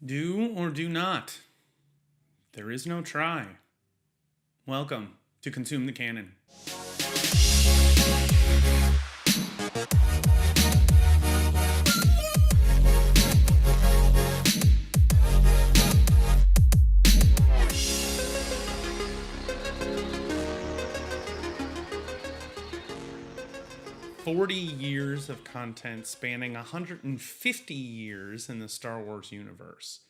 Do or do not. There is no try. Welcome to Consume the Canon. 40 years of content spanning 150 years in the Star Wars universe.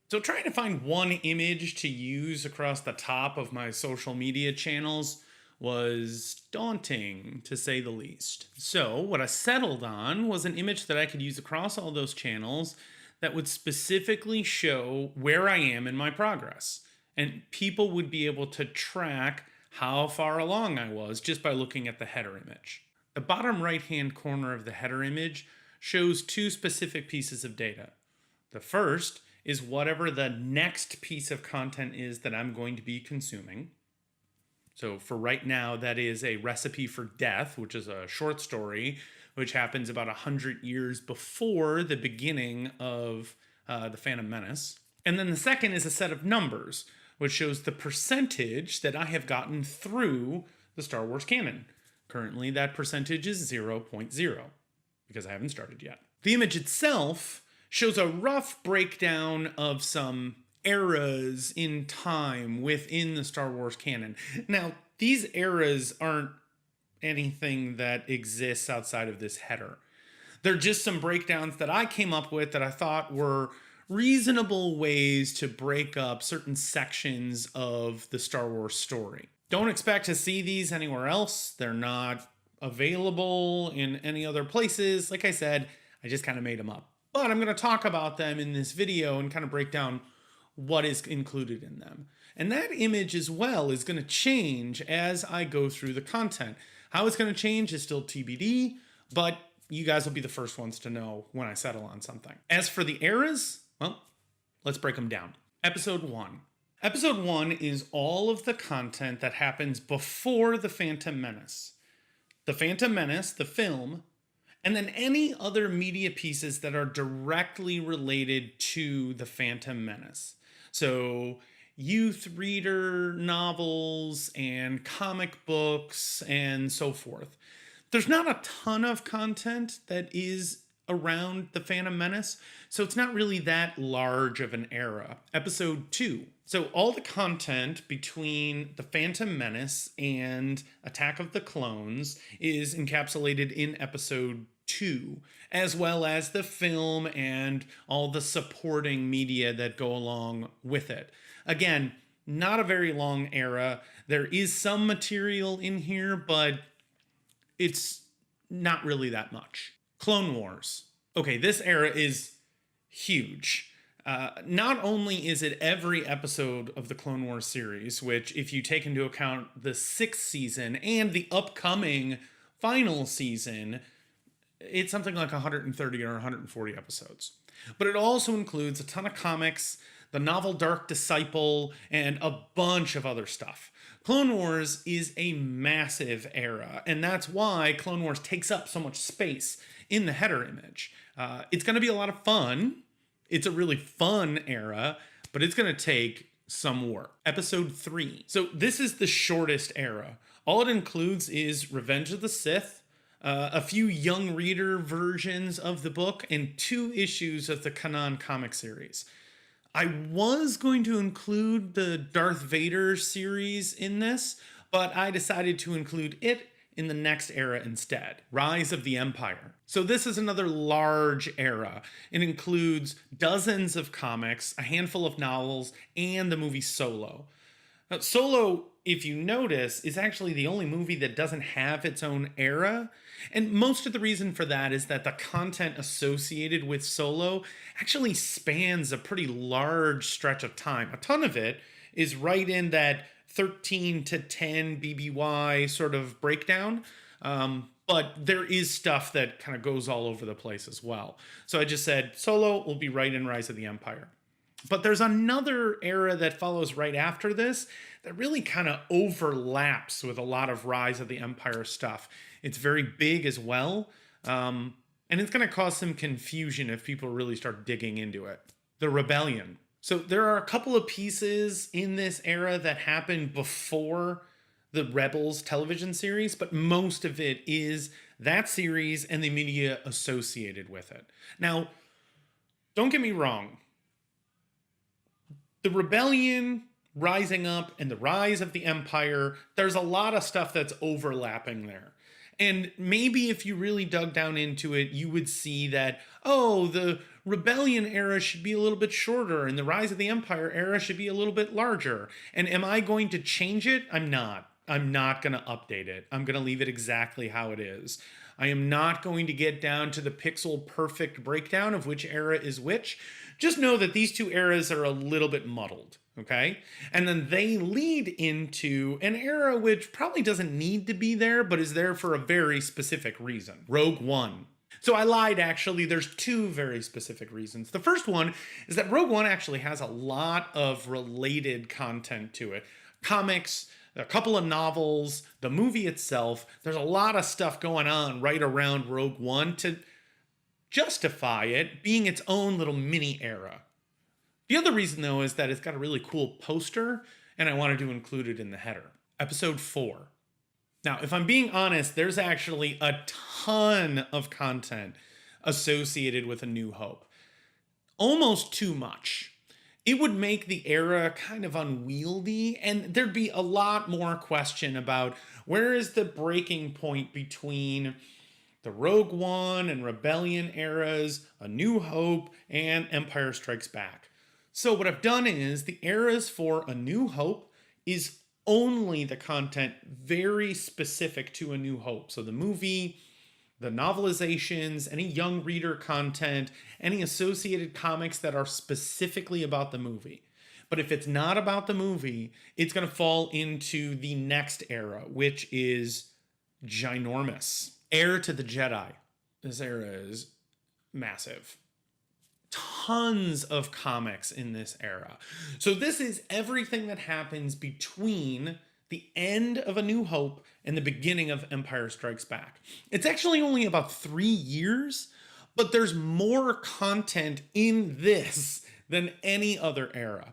So trying to find one image to use across the top of my social media channels was daunting, to say the least. So what I settled on was an image that I could use across all those channels that would specifically show where I am in my progress. And people would be able to track how far along I was just by looking at the header image. The bottom right-hand corner of the header image shows two specific pieces of data. The first is whatever the next piece of content is that I'm going to be consuming. So for right now, that is A Recipe for Death, which is a short story, which happens about 100 years before the beginning of The Phantom Menace. And then the second is a set of numbers, which shows the percentage that I have gotten through the Star Wars canon. Currently, that percentage is 0.0, because I haven't started yet. The image itself shows a rough breakdown of some eras in time within the Star Wars canon. Now, these eras aren't anything that exists outside of this header. They're just some breakdowns that I came up with that I thought were reasonable ways to break up certain sections of the Star Wars story. Don't expect to see these anywhere else. They're not available in any other places. Like I said, I just kind of made them up. But I'm going to talk about them in this video and kind of break down what is included in them. And that image as well is going to change as I go through the content. How it's going to change is still TBD, but you guys will be the first ones to know when I settle on something. As for the eras, well, let's break them down. Episode 1. Episode 1 is all of the content that happens before The Phantom Menace. The Phantom Menace, the film, and then any other media pieces that are directly related to The Phantom Menace. So youth reader novels and comic books and so forth. There's not a ton of content that is around The Phantom Menace, so it's not really that large of an era. Episode 2. So all the content between The Phantom Menace and Attack of the Clones is encapsulated in Episode 2, as well as the film and all the supporting media that go along with it. Again, not a very long era. There is some material in here, but it's not really that much. Clone Wars. Okay, this era is huge. Not only is it every episode of the Clone Wars series, which if you take into account the 6th season and the upcoming final season, it's something like 130 or 140 episodes. But it also includes a ton of comics, the novel Dark Disciple, and a bunch of other stuff. Clone Wars is a massive era, and that's why Clone Wars takes up so much space in the header image. It's going to be a lot of fun. It's a really fun era, but it's going to take some work. Episode 3. So this is the shortest era. All it includes is Revenge of the Sith, a few young reader versions of the book, and 2 issues of the Canon comic series. I was going to include the Darth Vader series in this, but I decided to include it in the next era instead, Rise of the Empire. So this is another large era. It includes dozens of comics, a handful of novels, and the movie Solo. Now, Solo, if you notice, is actually the only movie that doesn't have its own era. And most of the reason for that is that the content associated with Solo actually spans a pretty large stretch of time. A ton of it is right in that 13 to 10 BBY sort of breakdown. But there is stuff that kind of goes all over the place as well. So I just said Solo will be right in Rise of the Empire. But there's another era that follows right after this that really kind of overlaps with a lot of Rise of the Empire stuff. It's very big as well. And it's going to cause some confusion if people really start digging into it. The Rebellion. So there are a couple of pieces in this era that happened before the Rebels television series, but most of it is that series and the media associated with it. Now, don't get me wrong. The Rebellion rising up and the rise of the Empire, there's a lot of stuff that's overlapping there. And maybe if you really dug down into it, you would see that, oh, the Rebellion era should be a little bit shorter and the Rise of the Empire era should be a little bit larger. And am I going to change it? I'm not. I'm not going to update it. I'm going to leave it exactly how it is. I am not going to get down to the pixel perfect breakdown of which era is which. Just know that these two eras are a little bit muddled. Okay. And then they lead into an era which probably doesn't need to be there, but is there for a very specific reason. Rogue One. So I lied, actually. There's two very specific reasons. The first one is that Rogue One actually has a lot of related content to it. Comics, a couple of novels, the movie itself. There's a lot of stuff going on right around Rogue One to justify it being its own little mini era. The other reason, though, is that it's got a really cool poster, and I wanted to include it in the header. Episode 4. Now, if I'm being honest, there's actually a ton of content associated with A New Hope. Almost too much. It would make the era kind of unwieldy, and there'd be a lot more question about where is the breaking point between the Rogue One and Rebellion eras, A New Hope, and Empire Strikes Back. So what I've done is the eras for A New Hope is only the content very specific to A New Hope. So the movie, the novelizations, any young reader content, any associated comics that are specifically about the movie. But if it's not about the movie, it's going to fall into the next era, which is ginormous. Heir to the Jedi. This era is massive. Tons of comics in this era. So this is everything that happens between the end of A New Hope and the beginning of Empire Strikes Back. It's actually only about 3 years, but there's more content in this than any other era.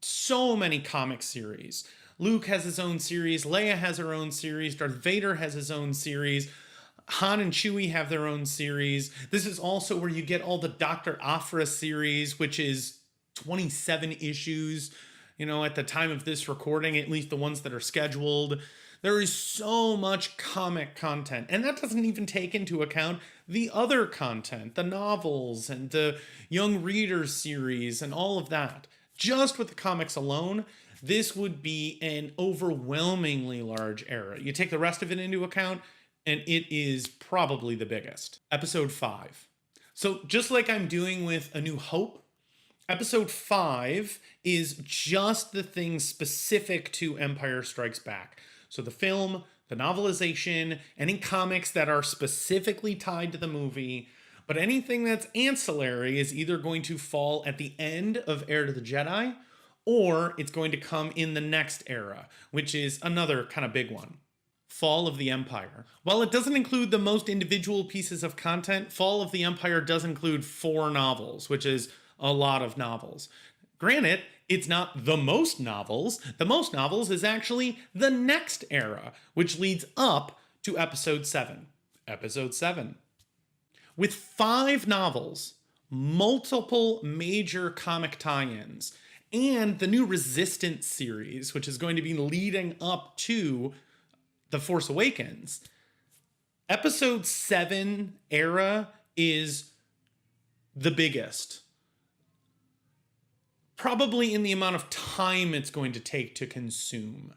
So many comic series. Luke has his own series, Leia has her own series, Darth Vader has his own series, Han and Chewie have their own series. This is also where you get all the Dr. Aphra series, which is 27 issues, at the time of this recording, at least the ones that are scheduled. There is so much comic content, and that doesn't even take into account the other content, the novels and the young reader series and all of that. Just with the comics alone, this would be an overwhelmingly large era. You take the rest of it into account, and it is probably the biggest. Episode 5. So just like I'm doing with A New Hope, Episode 5 is just the things specific to Empire Strikes Back. So the film, the novelization, any comics that are specifically tied to the movie, but anything that's ancillary is either going to fall at the end of Heir to the Jedi, or it's going to come in the next era, which is another kind of big one. Fall of the Empire. While it doesn't include the most individual pieces of content, Fall of the Empire does include 4 novels, which is a lot of novels. Granted, it's not the most novels. The most novels is actually the next era, which leads up to Episode 7. Episode 7. With 5 novels, multiple major comic tie-ins, and the new Resistance series, which is going to be leading up to The Force Awakens, Episode 7 era is the biggest. Probably in the amount of time it's going to take to consume.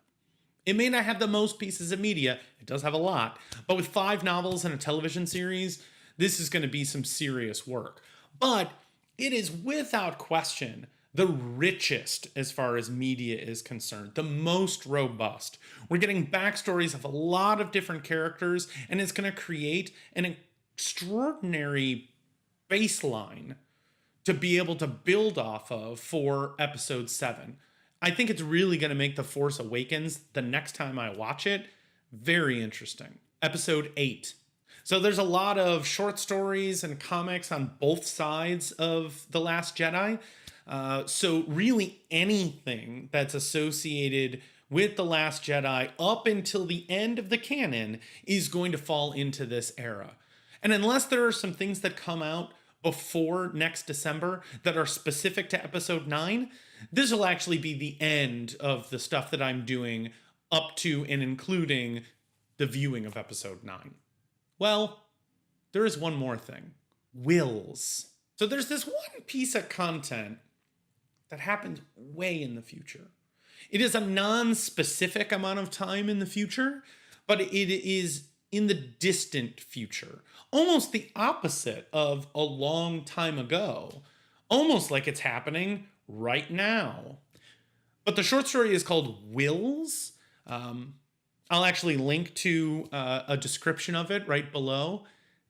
It may not have the most pieces of media, it does have a lot, but with 5 novels and a television series, this is going to be some serious work. But it is without question the richest as far as media is concerned, the most robust. We're getting backstories of a lot of different characters, and it's going to create an extraordinary baseline to be able to build off of for Episode 7. I think it's really going to make The Force Awakens, the next time I watch it, very interesting. Episode 8. So there's a lot of short stories and comics on both sides of The Last Jedi. So really anything that's associated with The Last Jedi up until the end of the canon is going to fall into this era. And unless there are some things that come out before next December that are specific to episode 9, this will actually be the end of the stuff that I'm doing up to and including the viewing of episode 9. Well, there is one more thing. Wills. So there's this one piece of content that happens way in the future. It is a non-specific amount of time in the future, but it is in the distant future. Almost the opposite of a long time ago. Almost like it's happening right now. But the short story is called Wills. I'll actually link to a description of it right below.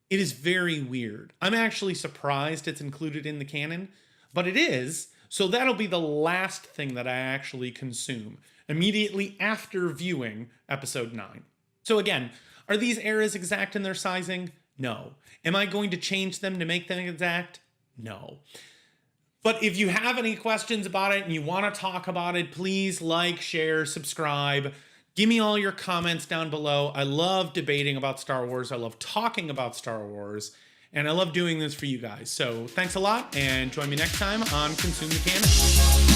It is very weird. I'm actually surprised it's included in the canon, but it is. So that'll be the last thing that I actually consume immediately after viewing episode 9. So again, are these eras exact in their sizing? No. Am I going to change them to make them exact? No. But if you have any questions about it and you want to talk about it, please like, share, subscribe. Give me all your comments down below. I love debating about Star Wars. I love talking about Star Wars. And I love doing this for you guys. So thanks a lot, and join me next time on Consume the Canon.